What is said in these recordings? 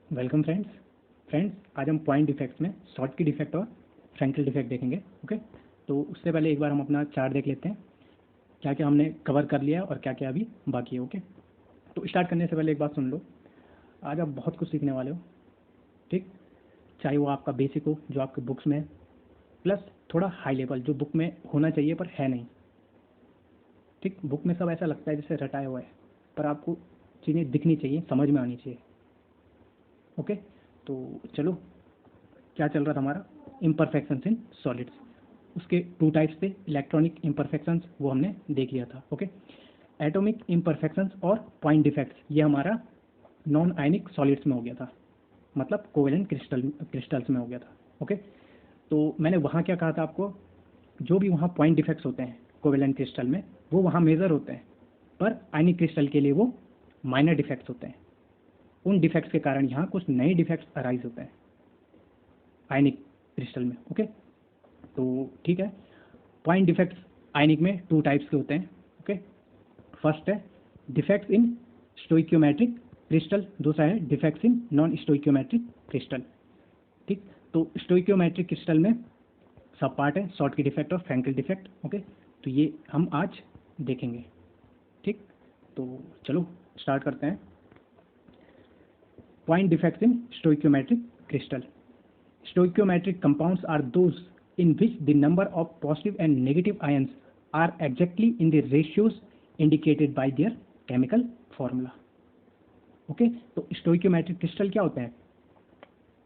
Welcome friends आज हम point defects में शॉर्टकी डिफेक्ट और फ्रैंकल डिफेक्ट देखेंगे। ओके, तो उससे पहले एक बार हम अपना चार्ट देख लेते हैं, क्या क्या हमने कवर कर लिया और क्या क्या अभी बाकी है। ओके, तो स्टार्ट करने से पहले एक बात सुन लो, आज आप बहुत कुछ सीखने वाले हो। ठीक, चाहे वो आपका बेसिक हो जो आपके बुक्स में है, प्लस थोड़ा हाई लेवल जो बुक में होना चाहिए पर है नहीं। ठीक, बुक में सब ऐसा लगता है जैसे रटाया हुआ है, पर आपको चीज़ें दिखनी चाहिए, समझ में आनी चाहिए। ओके, तो चलो, क्या चल रहा था हमारा, इम्परफेक्शंस इन सॉलिड्स। उसके टू टाइप्स थे, इलेक्ट्रॉनिक इम्परफेक्शंस वो हमने देख लिया था। ओके, एटॉमिक इम्परफेक्शंस और पॉइंट डिफेक्ट्स ये हमारा नॉन आयनिक सॉलिड्स में हो गया था, मतलब कोवेलेंट क्रिस्टल्स में हो गया था। ओके, तो मैंने वहाँ क्या कहा था आपको, जो भी वहाँ पॉइंट डिफेक्ट्स होते हैं कोवेलेंट क्रिस्टल में वो वहाँ मेजर होते हैं, पर आयनिक क्रिस्टल के लिए वो माइनर डिफेक्ट्स होते हैं। उन डिफेक्ट्स के कारण यहाँ कुछ नए डिफेक्ट्स अराइज होते हैं आयनिक क्रिस्टल में। ओके, तो ठीक है, पॉइंट डिफेक्ट्स आयनिक में टू टाइप्स के होते हैं। ओके, फर्स्ट है डिफेक्ट्स इन स्टोइकियोमेट्रिक क्रिस्टल, दूसरा है defects in non stoichiometric crystal. ठीक, तो स्टोइकियोमेट्रिक क्रिस्टल में सब पार्ट है, शॉर्टकी डिफेक्ट और फ्रैंकल डिफेक्ट। ओके, तो ये हम आज देखेंगे। ठीक, तो चलो स्टार्ट करते हैं। Point defects in stoichiometric crystal. Stoichiometric compounds are those in which the number of positive and negative ions are exactly in the ratios indicated by their chemical formula. Okay, तो स्टोइकियोमेट्रिक क्रिस्टल क्या होता है,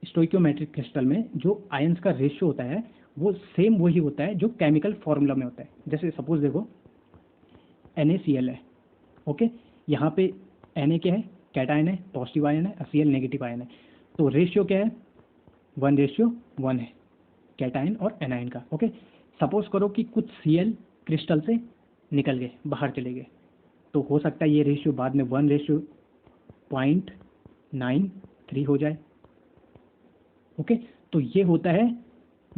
stoichiometric crystal में जो ions का ratio होता है वो सेम वही होता है जो केमिकल फॉर्मूला में होता है। जैसे सपोज देखो NaCl है। ओके, यहाँ पे Na क्या है, कैटायन है, पॉजिटिव आयन है, Cl नेगेटिव आयन है, तो रेशियो क्या है, 1:1 है कैटायन और एनायन का। ओके, सपोज करो कि कुछ Cl क्रिस्टल से निकल गए, बाहर चले गए, तो हो सकता है ये रेशियो बाद में 1:0.93 हो जाए। ओके, तो ये होता है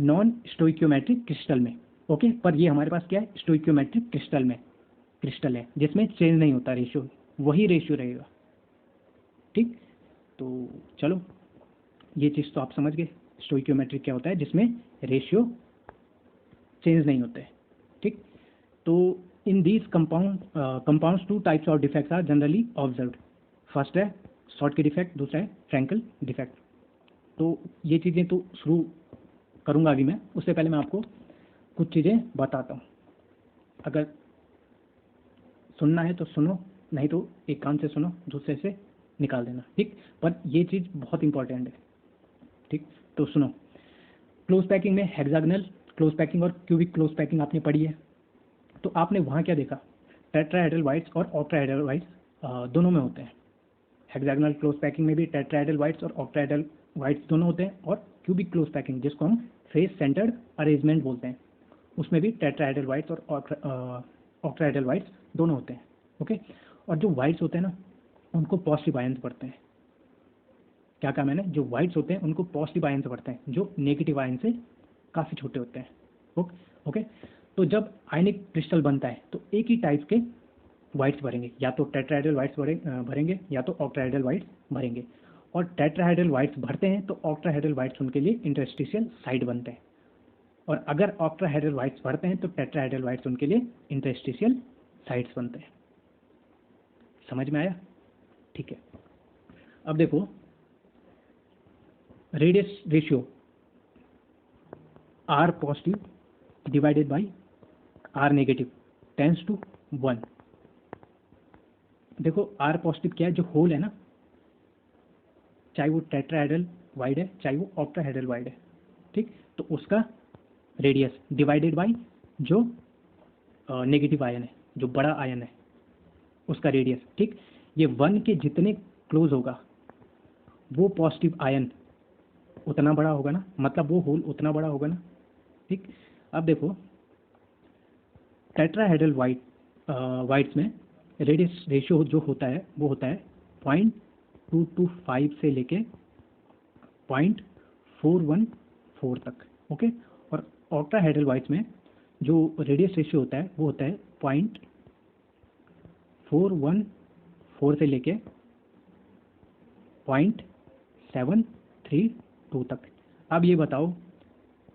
नॉन स्टोइकियोमेट्रिक क्रिस्टल में। ओके, पर ये हमारे पास क्या है, स्टोइकियोमेट्रिक क्रिस्टल है जिसमें चेंज नहीं होता, रेशियो वही रेशियो रहेगा। ठीक, तो चलो ये चीज़ तो आप समझ गए, स्टोइकियोमेट्रिक क्या होता है जिसमें रेशियो चेंज नहीं होते। ठीक, तो in these compounds two types of defects are generally observed. First है शॉर्टकी डिफेक्ट, दूसरा है फ्रैंकल डिफेक्ट। तो ये चीज़ें तो शुरू करूँगा अभी मैं, उससे पहले मैं आपको कुछ चीज़ें बताता हूँ। अगर सुनना है तो सुनो, नहीं तो एक कान से सुनो, दूसरे से निकाल देना। ठीक, पर ये चीज़ बहुत इंपॉर्टेंट है। ठीक, तो सुनो, क्लोज पैकिंग में हेक्सागोनल क्लोज पैकिंग और क्यूबिक क्लोज पैकिंग आपने पढ़ी है, तो आपने वहाँ क्या देखा, टेट्राहेड्रल वाइट्स और ऑक्टाहेड्रल वाइट्स दोनों में होते हैं। हेक्सागोनल क्लोज पैकिंग में भी टेट्राहेड्रल वाइट्स और ऑक्टाहेड्रल वाइट्स दोनों होते हैं, और क्यूबिक क्लोज पैकिंग जिसको हम फेस सेंटर्ड अरेंजमेंट बोलते हैं, उसमें भी टेट्राहेड्रल वाइट्स और ऑक्टाहेड्रल वाइट्स दोनों होते हैं। ओके, और जो वाइट्स होते हैं ना उनको पॉजिटिव आयंस पढ़ते हैं। क्या कहा मैंने, जो वाइट्स होते हैं उनको पॉजिटिव आयन से पढ़ते हैं, जो नेगेटिव आयन से काफ़ी छोटे होते हैं। ओके, तो जब आयनिक क्रिस्टल बनता है तो एक ही टाइप के वाइट्स भरेंगे, या तो टेट्राहेड्रल वाइट्स भरेंगे या तो ऑक्टाहेड्रल वाइट्स भरेंगे। और टेट्राहेड्रल वाइट्स भरते हैं तो ऑक्टाहेड्रल वाइट्स उनके लिए इंटरस्टिशियल साइड बनते हैं, और अगर ऑक्टाहेड्रल वाइट्स भरते हैं तो टेट्राहेड्रल वाइट्स उनके लिए इंटरस्टिशियल साइड्स बनते हैं। समझ में आया? ठीक है, अब देखो radius ratio R positive divided by R negative tends to 1। देखो R पॉजिटिव क्या है, जो होल है ना, चाहे वो टेट्राहेड्रल वाइड है चाहे वो ऑक्टाहेड्रल वाइड है, ठीक, तो उसका रेडियस डिवाइडेड बाई जो नेगेटिव आयन है, जो बड़ा आयन है उसका रेडियस। ठीक, ये 1 के जितने क्लोज होगा वो पॉजिटिव आयन उतना बड़ा होगा ना, मतलब वो होल उतना बड़ा होगा ना। ठीक, अब देखो टेट्राहेड्रल वाइट्स में रेडियस रेशियो जो होता है वो होता है 0.225 से लेके 0.414 तक। ओके, और ऑक्टाहेड्रल वाइट्स में जो रेडियस रेशियो होता है वो होता है 0.414 से लेके 732 तक। अब ये बताओ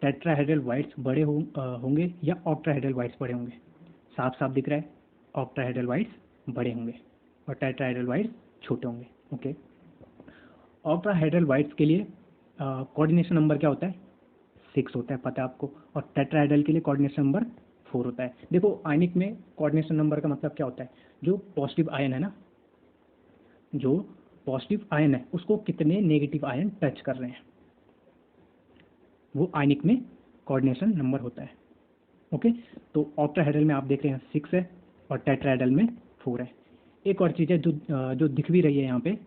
टेट्राहेड्रल वाइट्स बड़े होंगे या ऑक्टाहेड्रल वाइट्स बड़े होंगे? साफ साफ दिख रहा है ऑक्टाहेड्रल वाइट्स बड़े होंगे और टेट्राहेड्रल वाइट्स छोटे होंगे। ओके, ऑक्टाहेड्रल वाइट्स के लिए कोऑर्डिनेशन नंबर क्या होता है? 6 होता है, पता है आपको। और टेट्राहेड्रल के लिए कोऑर्डिनेशन नंबर 4 होता है। देखो आयनिक में कोऑर्डिनेशन नंबर का मतलब क्या होता है? जो पॉजिटिव आयन है ना, जो पॉजिटिव आयन है उसको कितने नेगेटिव आयन टच कर रहे हैं, वो आयनिक में कोऑर्डिनेशन नंबर होता है। ओके, तो ऑक्टाहेड्रल में आप देख रहे हैं 6 है और टेट्राहेड्रल में 4 है। एक और चीज़ है जो दिख भी रही है यहाँ पे,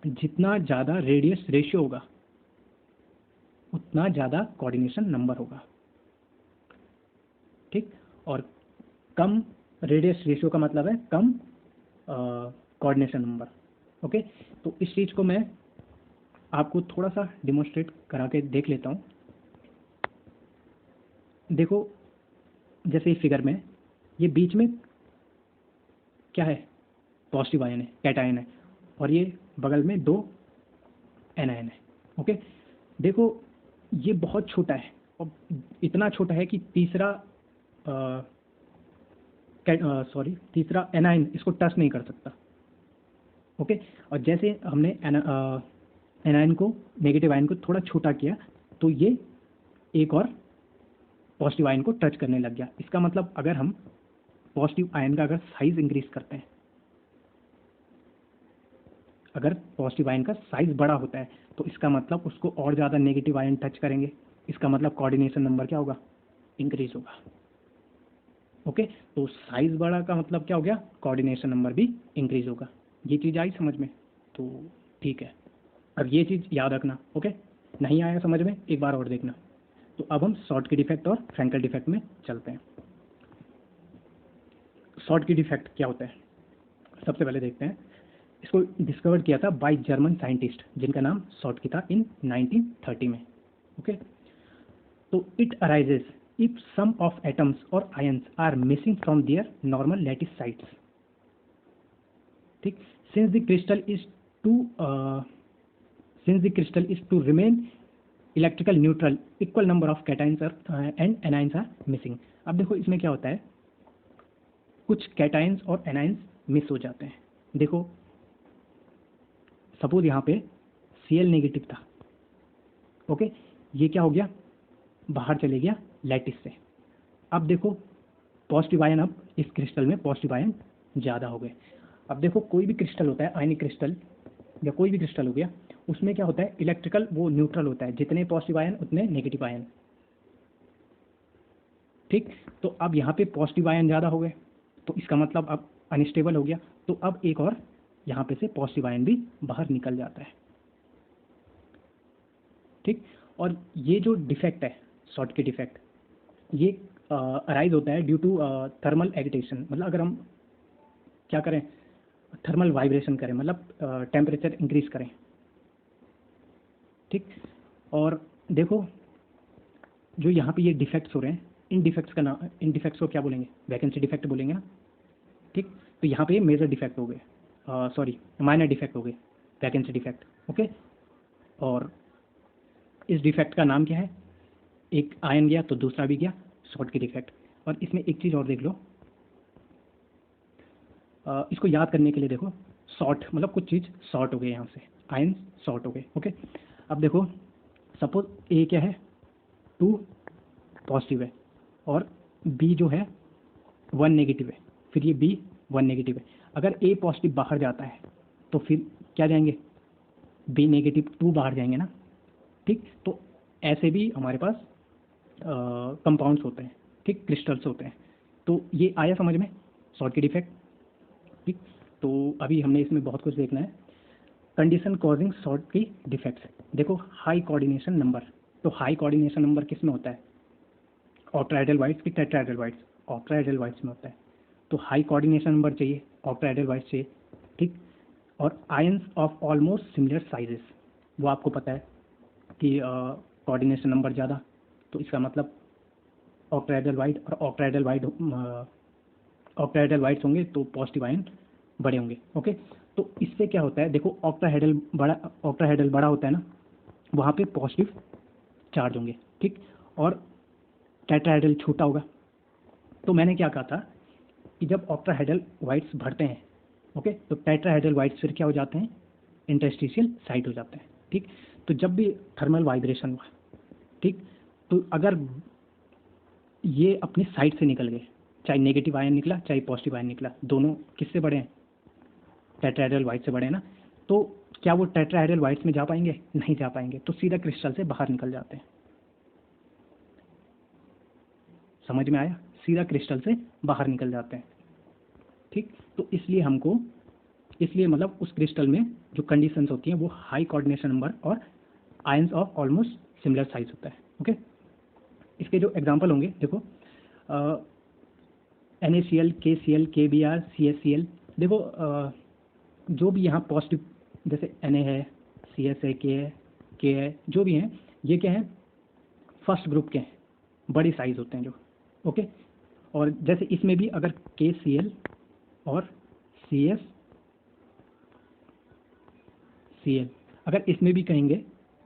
जितना ज़्यादा रेडियस रेशियो होगा उतना ज़्यादा कोऑर्डिनेशन नंबर होगा। ठीक, और कम रेडियस रेशियो का मतलब है कम कोऑर्डिनेशन नंबर। ओके, तो इस चीज़ को मैं आपको थोड़ा सा डिमोन्स्ट्रेट करा के देख लेता हूँ। देखो जैसे इस फिगर में ये बीच में क्या है? पॉजिटिव आयन है, कैटायन है, और ये बगल में 2 एनायन है। ओके, देखो ये बहुत छोटा है और इतना छोटा है कि तीसरा एनायन इसको टच नहीं कर सकता। ओके, और जैसे हमने एनायन को, नेगेटिव आयन को थोड़ा छोटा किया तो ये एक और पॉजिटिव आयन को टच करने लग गया। इसका मतलब अगर हम पॉजिटिव आयन का अगर साइज इंक्रीज करते हैं, अगर पॉजिटिव आयन का साइज बड़ा होता है तो इसका मतलब उसको और ज़्यादा नेगेटिव आयन टच करेंगे, इसका मतलब कोऑर्डिनेशन नंबर क्या होगा? इंक्रीज होगा। ओके, तो साइज बड़ा का मतलब क्या हो गया? कोऑर्डिनेशन नंबर भी इंक्रीज होगा। ये चीज़ आई समझ में? तो ठीक है, अब ये चीज़ याद रखना। ओके, नहीं आया समझ में एक बार और देखना। तो अब हम शॉर्टकी डिफेक्ट और फ्रैंकल डिफेक्ट में चलते हैं। शॉर्टकी डिफेक्ट क्या होता है सबसे पहले देखते हैं। इसको डिस्कवर किया था बाय जर्मन साइंटिस्ट जिनका नाम शॉर्टकी था इन 1930 में। ओके, तो it arises if some of atoms or ions are missing from their normal lattice sites. ठीक, since the crystal is to remain electrical neutral, equal number of cations and anions are missing. अब देखो इसमें क्या होता है, कुछ cations और anions miss हो जाते हैं। देखो सपोज यहाँ पे Cl नेगेटिव था। ओके, ये क्या हो गया? बाहर चले गया लैटिस से। अब देखो पॉजिटिव आयन, अब इस क्रिस्टल में पॉजिटिव आयन ज़्यादा हो गए। अब देखो कोई भी क्रिस्टल होता है, आयनिक क्रिस्टल या कोई भी क्रिस्टल हो गया, उसमें क्या होता है? इलेक्ट्रिकल वो न्यूट्रल होता है, जितने पॉजिटिव आयन उतने नेगेटिव आयन। ठीक, तो अब यहाँ पे पॉजिटिव आयन ज़्यादा हो गए तो इसका मतलब अब अनस्टेबल हो गया, तो अब एक और यहाँ पे से पॉजिटिव आयन भी बाहर निकल जाता है। ठीक, और ये जो डिफेक्ट है शॉर्टकी डिफेक्ट, ये अराइज होता है ड्यू टू थर्मल एगिटेशन। मतलब अगर हम क्या करें, थर्मल वाइब्रेशन करें, मतलब टेम्परेचर इंक्रीज करें। ठीक, और देखो जो यहाँ पे ये डिफेक्ट्स हो रहे हैं, इन डिफेक्ट्स को क्या बोलेंगे? वैकेंसी डिफेक्ट बोलेंगे ना। ठीक, तो यहाँ पे मेजर डिफेक्ट हो गए, सॉरी माइनर डिफेक्ट हो गए, वैकेंसी डिफेक्ट। ओके, और इस डिफेक्ट का नाम क्या है? एक आयन गया तो दूसरा भी गया, शॉर्टकी डिफेक्ट। और इसमें एक चीज़ और देख लो, इसको याद करने के लिए देखो, शॉर्ट मतलब कुछ चीज़ शॉर्ट हो गए, यहाँ से आयन शॉर्ट हो गए। ओके, अब देखो सपोज ए क्या है? 2 पॉजिटिव है और बी जो है 1 नेगेटिव है, फिर ये बी 1 नेगेटिव है। अगर ए पॉजिटिव बाहर जाता है तो फिर क्या जाएंगे? बी नेगेटिव 2 बाहर जाएंगे ना। ठीक, तो ऐसे भी हमारे पास कंपाउंड्स होते हैं, ठीक, क्रिस्टल्स होते हैं। तो ये आया समझ में शॉर्टकी डिफेक्ट। ठीक, तो अभी हमने इसमें बहुत कुछ देखना है। कंडीशन कॉजिंग शॉर्टकी डिफेक्ट्स, देखो हाई कोऑर्डिनेशन नंबर। तो हाई कोऑर्डिनेशन नंबर किस में होता है? ऑक्टाहेड्रल वाइट्स की टेट्राहेड्रल वाइट्स? ऑक्टाहेड्रल वाइट्स में होता है। तो हाई कोऑर्डिनेशन नंबर चाहिए, ऑक्टाहेड्रल वाइट्स चाहिए। ठीक, और ions of almost similar sizes, वो आपको पता है कि कोऑर्डिनेशन नंबर ज़्यादा, तो इसका मतलब ऑक्टाहेड्रल वाइट और ऑक्टाहेड्रल वाइट्स होंगे तो पॉजिटिव आयन बड़े होंगे। ओके, तो इससे क्या होता है, देखो ऑक्टाहेड्रल बड़ा होता है ना, वहाँ पे पॉजिटिव चार्ज होंगे, ठीक, और टेट्राहेड्रल छोटा होगा। तो मैंने क्या कहा था कि जब ऑक्टाहेड्रल वाइट्स बढ़ते हैं, ओके, तो टेट्राहेड्रल वाइट्स फिर क्या हो जाते हैं, इंटरस्टिशियल साइट हो जाते हैं, ठीक। तो जब भी थर्मल वाइब्रेशन हुआ, ठीक, तो अगर ये अपनी साइड से निकल गए, चाहे नेगेटिव आयन निकला चाहे पॉजिटिव आयन निकला, दोनों किससे बड़े हैं, टेट्राहेड्रल वाइट से बड़े हैं ना, तो क्या वो टेट्राहेड्रल वाइट्स में जा पाएंगे, नहीं जा पाएंगे, तो सीधा क्रिस्टल से बाहर निकल जाते हैं। समझ में आया, सीधा क्रिस्टल से बाहर निकल जाते हैं, ठीक। तो इसलिए मतलब उस क्रिस्टल में जो कंडीशंस होती हैं वो हाई कोऑर्डिनेशन नंबर और ions of almost similar size होता है, ओके। इसके जो एग्जांपल होंगे, देखो NaCl, KCl, KBr, CaCl, देखो जो भी यहाँ पॉजिटिव जैसे Na है, CS है, K है, जो भी हैं ये क्या है, फर्स्ट ग्रुप के हैं, बड़ी साइज होते हैं जो, ओके। और जैसे इसमें भी अगर KCl और CsCl, अगर इसमें भी कहेंगे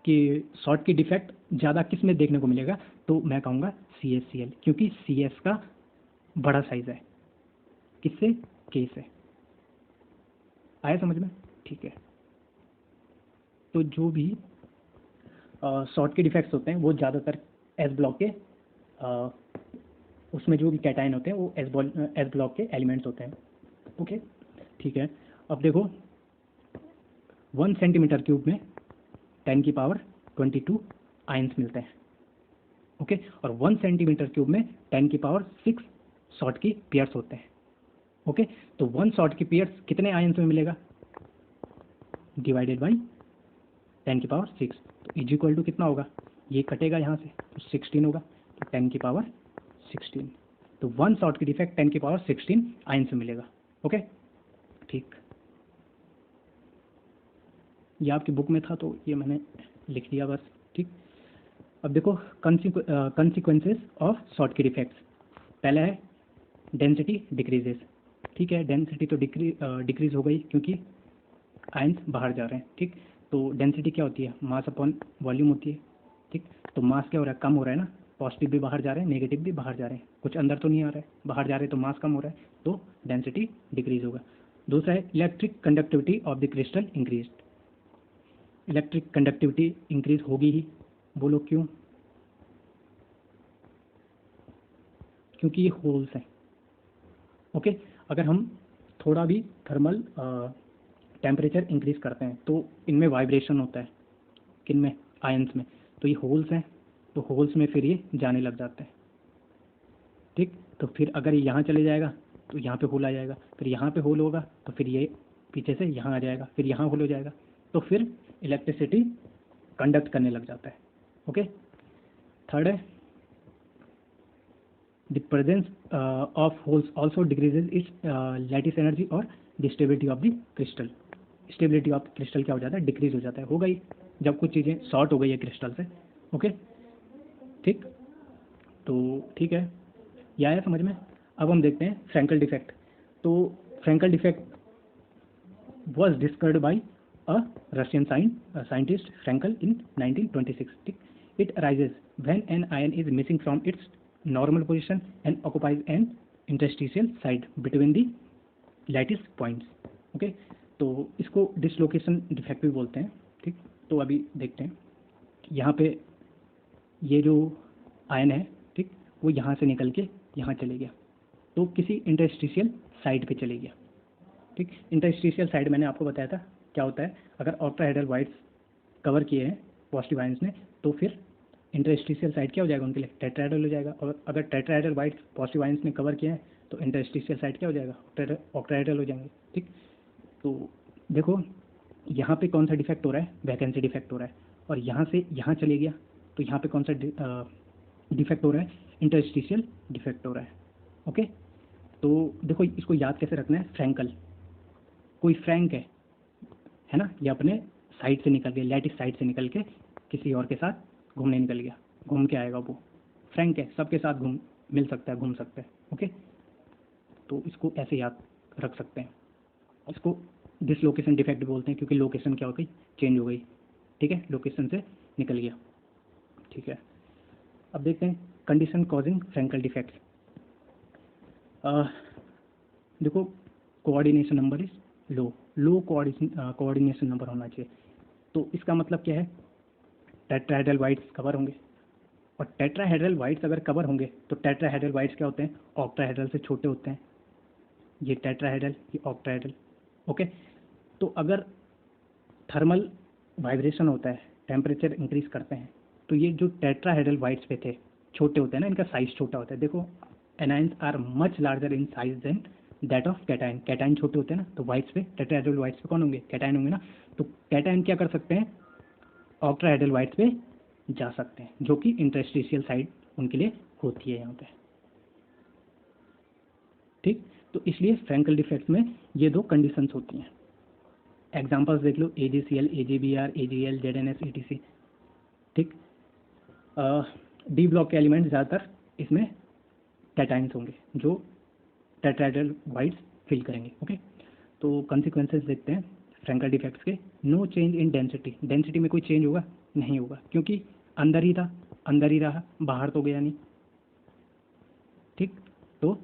कि शॉर्ट की डिफेक्ट ज़्यादा किस में देखने को मिलेगा, तो मैं कहूँगा CsCl, क्योंकि CS का बड़ा साइज है, किससे, K से। आया समझ में, ठीक है। तो जो भी शॉर्ट के डिफेक्ट्स होते हैं वो ज़्यादातर एस ब्लॉक के उसमें जो भी कैटायन होते हैं वो एस ब्लॉक के एलिमेंट्स होते हैं, ओके, ठीक है। अब देखो 1 सेंटीमीटर क्यूब में 10⁻22 आयंस मिलते हैं, ओके, और 1 सेंटीमीटर क्यूब में 10⁻6 शॉर्ट की पेयर्स होते हैं, ओके। तो 1 शॉर्ट की पेयर्स कितने आयंस में मिलेगा, डिवाइडेड बाई 10⁻6, तो इज इक्वल टू कितना होगा, ये कटेगा यहाँ से तो 16 होगा, तो 10⁻16, तो 1 शॉर्ट की डिफेक्ट 10⁻16 आयंस में मिलेगा, ओके, ठीक। ये आपकी बुक में था तो ये मैंने लिख दिया बस, ठीक। अब देखो कंसिक्वेंसेस ऑफ शॉर्ट की डिफेक्ट्स। पहला है डेंसिटी डिक्रीजेस, ठीक है, डेंसिटी तो डिक्रीज हो गई क्योंकि आयंस बाहर जा रहे हैं, ठीक। तो डेंसिटी क्या होती है, मास अपॉन वॉल्यूम होती है, ठीक। तो मास क्या हो रहा है, कम हो रहा है ना, पॉजिटिव भी बाहर जा रहे हैं, नेगेटिव भी बाहर जा रहे हैं, कुछ अंदर तो नहीं आ रहा है, बाहर जा रहे हैं तो मास कम हो रहा है, तो डेंसिटी डिक्रीज होगा। दूसरा है electric conductivity of the crystal increase, electric conductivity increase होगी ही, बोलो क्यों, क्योंकि ये होल्स हैं, ओके। अगर हम थोड़ा भी थर्मल टेम्परेचर इंक्रीज करते हैं तो इनमें वाइब्रेशन होता है, किन में, आयंस में, तो ये होल्स हैं, तो होल्स में फिर ये जाने लग जाते हैं, ठीक। तो फिर अगर ये यहाँ चले जाएगा तो यहाँ पे होल आ जाएगा, फिर यहाँ पे होल होगा तो फिर ये पीछे से यहाँ आ जाएगा, फिर यहाँ होल हो जाएगा, तो फिर इलेक्ट्रिसिटी कंडक्ट करने लग जाता है, ओके। थर्ड है the presence of holes also decreases its lattice energy और the stability of the crystal, stability of crystal क्या हो जाता है, डिक्रीज हो जाता है, होगा ही जब कुछ चीज़ें शॉर्ट हो गई है क्रिस्टल से, ओके, ठीक। तो ठीक है, यह आया समझ में। अब हम देखते हैं फ्रैंकल डिफेक्ट। तो Frenkel defect was discovered by a Russian scientist Frankel in 1926. It arises when an ion is missing from its normal position and occupies an interstitial site between the lattice points. Okay, तो इसको dislocation defect भी बोलते हैं, ठीक। तो अभी देखते हैं, यहाँ पे ये जो आयन है, ठीक, वो यहाँ से निकल के यहाँ चले गया, तो किसी इंटरस्टिशियल साइट पे चले गया, ठीक। इंटरस्टिशियल साइड मैंने आपको बताया था क्या होता है, अगर ऑक्टाहेड्रल वाइट्स कवर किए हैं पॉजिटिव आयंस ने तो फिर इंटरस्टिशियल साइड क्या हो जाएगा उनके लिए, टेट्राहेड्रल हो जाएगा, और अगर टेट्राहेड्रल वाइट्स पॉजिटिव आयंस ने कवर किए हैं तो इंटरस्टिशियल साइड क्या हो जाएगा, ऑक्टाहेड्रल हो जाएंगे, ठीक। तो देखो यहाँ पे कौन सा डिफेक्ट हो रहा है, वैकेंसी डिफेक्ट हो रहा है, और यहाँ से यहाँ चले गया तो यहाँ पे कौन सा डिफेक्ट हो रहा है, इंटरस्टिशियल डिफेक्ट हो रहा है, ओके। तो देखो इसको याद कैसे रखना है, फ्रैंकल, कोई फ्रैंक है ना, ये अपने साइड से निकल गया, लैटिस साइड से निकल के किसी और के साथ घूमने निकल गया, घूम के आएगा वो फ्रैंक है, सबके साथ मिल सकता है, घूम सकता है, ओके। तो इसको ऐसे याद रख सकते हैं, इसको डिसलोकेशन डिफेक्ट बोलते हैं, क्योंकि लोकेशन क्या हो गई, चेंज हो गई, ठीक है, लोकेशन से निकल गया, ठीक है। अब देखते हैं कंडीशन कॉजिंग फ्रैंकल डिफेक्ट्स। देखो coordination number is low coordination number होना चाहिए। तो इसका मतलब क्या है, टेट्राहेड्रल वाइट्स कवर होंगे, और टेट्राहेड्रल वाइट्स अगर कवर होंगे तो टेट्राहेड्रल वाइट्स क्या होते हैं, ऑक्टाहेड्रल से छोटे होते हैं। ये टेट्राहेड्रल, ये ऑक्टाहेड्रल, ओके। तो अगर थर्मल वाइब्रेशन होता है, टेम्परेचर इंक्रीज करते हैं, तो ये जो टेट्राहेड्रल वाइट्स पे थे छोटे होते हैं ना, इनका साइज छोटा होता है। देखो anions are much larger in size than that of cation. Cation छोटे होते हैं ना, तो वाइट्स पे, टेट्राहेड्रल वाइट्स पे कौन होंगे, कैटाइन होंगे ना। तो कैटाइन क्या कर सकते हैं, ऑक्टाहेड्रल वाइट्स पे जा सकते हैं, जो कि इंटरस्टिशियल साइड उनके लिए होती है यहाँ पे, ठीक। तो इसलिए फ्रैंकल डिफेक्ट में ये दो कंडीशंस होती हैं। एग्जांपल्स देख लो, AGCL, AGBR, AGL, ZNS, ETC, ठीक। डी ब्लॉक के एलिमेंट्स ज़्यादातर इसमें कैटाइन्स होंगे जो टेट्राहेड्रल वाइट्स फिल करेंगे, ओके। तो कॉन्सिक्वेंसेस देखते हैं फ्रैंकल डिफेक्ट्स के। No change in density, density में कोई चेंज होगा नहीं होगा, क्योंकि अंदर ही था, अंदर ही रहा, बाहर तो गया नहीं, ठीक। तो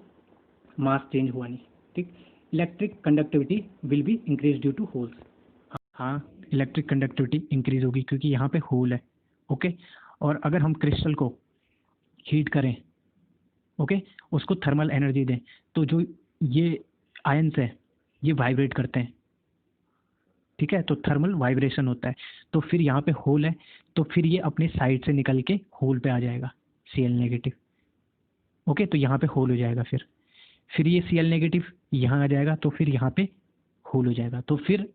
मास चेंज हुआ नहीं, ठीक। Electric conductivity will be increase due to holes, हाँ इलेक्ट्रिक कंडक्टिविटी इंक्रीज होगी क्योंकि यहाँ पे होल है, ओके। और अगर हम क्रिस्टल को हीट करें, ओके, उसको थर्मल एनर्जी दें, तो जो ये आयंस है ये वाइब्रेट करते हैं, ठीक है, तो थर्मल वाइब्रेशन होता है। तो फिर यहाँ पे होल है, तो फिर ये अपने साइड से निकल के होल पे आ जाएगा, Cl नेगेटिव, ओके। तो यहाँ पे होल हो जाएगा, फिर ये Cl नेगेटिव यहाँ आ जाएगा, तो फिर यहाँ पे होल हो जाएगा। तो फिर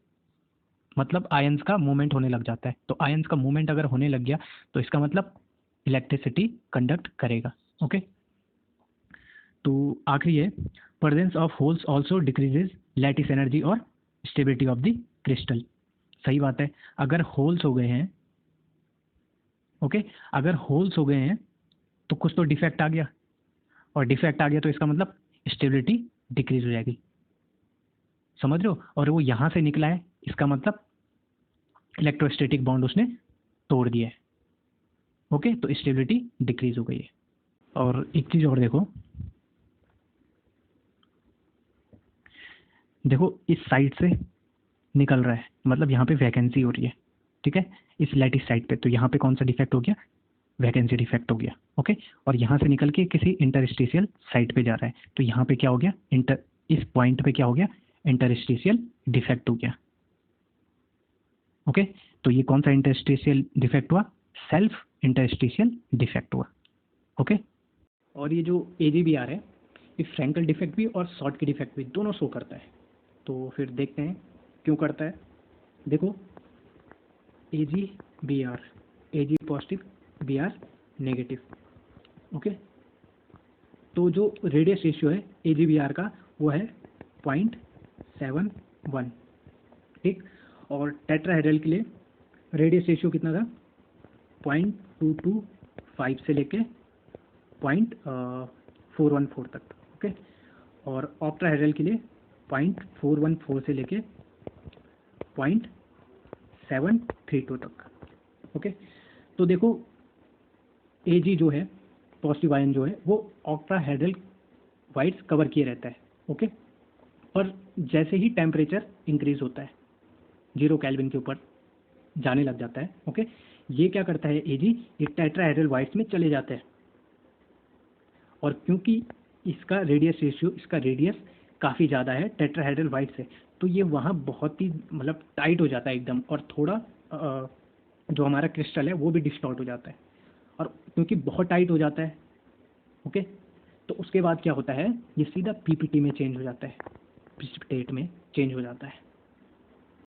मतलब आयंस का मूवमेंट होने लग जाता है। तो आयंस का मूवमेंट अगर होने लग गया तो इसका मतलब इलेक्ट्रिसिटी कंडक्ट करेगा, ओके। तो आखिरी है, presence of holes also decreases lattice energy और स्टेबिलिटी ऑफ द क्रिस्टल। सही बात है, अगर होल्स हो गए हैं, ओके, अगर होल्स हो गए हैं तो कुछ तो डिफेक्ट आ गया, और डिफेक्ट आ गया तो इसका मतलब स्टेबिलिटी डिक्रीज हो जाएगी, समझ रहे हो। और वो यहाँ से निकला है, इसका मतलब इलेक्ट्रोस्टैटिक बॉन्ड उसने तोड़ दिया है, ओके। तो स्टेबिलिटी डिक्रीज हो गई है। और एक चीज़ और देखो, इस साइड से निकल रहा है, मतलब यहाँ पे वैकेंसी हो रही है, ठीक है, इस लैटिस साइड पे। तो यहाँ पे कौन सा डिफेक्ट हो गया, वैकेंसी डिफेक्ट हो गया, ओके। और यहाँ से निकल के किसी इंटरस्टिशियल साइड पे जा रहा है, तो यहाँ पे क्या हो गया, इस पॉइंट पे क्या हो गया, इंटरस्टिशियल डिफेक्ट हो गया, ओके। तो ये कौन सा इंटरस्टिशियल डिफेक्ट हुआ, सेल्फ इंटरस्टिशियल डिफेक्ट हुआ, ओके। और ये जो AGBR है, ये फ्रैंकल डिफेक्ट भी और शॉर्टकी डिफेक्ट भी दोनों शो करता है। तो फिर देखते हैं क्यों करता है। देखो AGBR, AG positive, BR negative, okay. तो जो रेडियस रेशियो है AGBR का वो है 0.71, ठीक। और टेट्राहेड्रल के लिए रेडियस रेशियो कितना था, 0.225 से लेके 0.414 तक, ओके। और ऑक्टाहेड्रल के लिए 0.414 से लेके 0.732 तक, ओके। तो देखो AG जो है, पॉजिटिव आयन जो है, वो ऑक्टाहेड्रल वाइट्स कवर किए रहता है, ओके। पर जैसे ही टेम्परेचर इंक्रीज होता है 0 केल्विन के ऊपर जाने लग जाता है, ओके, ये क्या करता है AG, ये टेट्राहेड्रल वाइट्स में चले जाते हैं। और क्योंकि इसका रेडियस रेशियो, इसका रेडियस काफ़ी ज़्यादा है टेट्राहेड्रल वाइट से, तो ये वहाँ बहुत ही मतलब टाइट हो जाता है एकदम, और थोड़ा जो हमारा क्रिस्टल है वो भी डिस्टॉर्ट हो जाता है। और क्योंकि बहुत टाइट हो जाता है, ओके, तो उसके बाद क्या होता है, ये सीधा PPT में चेंज हो जाता है, प्रिसिपिटेट में चेंज हो जाता है।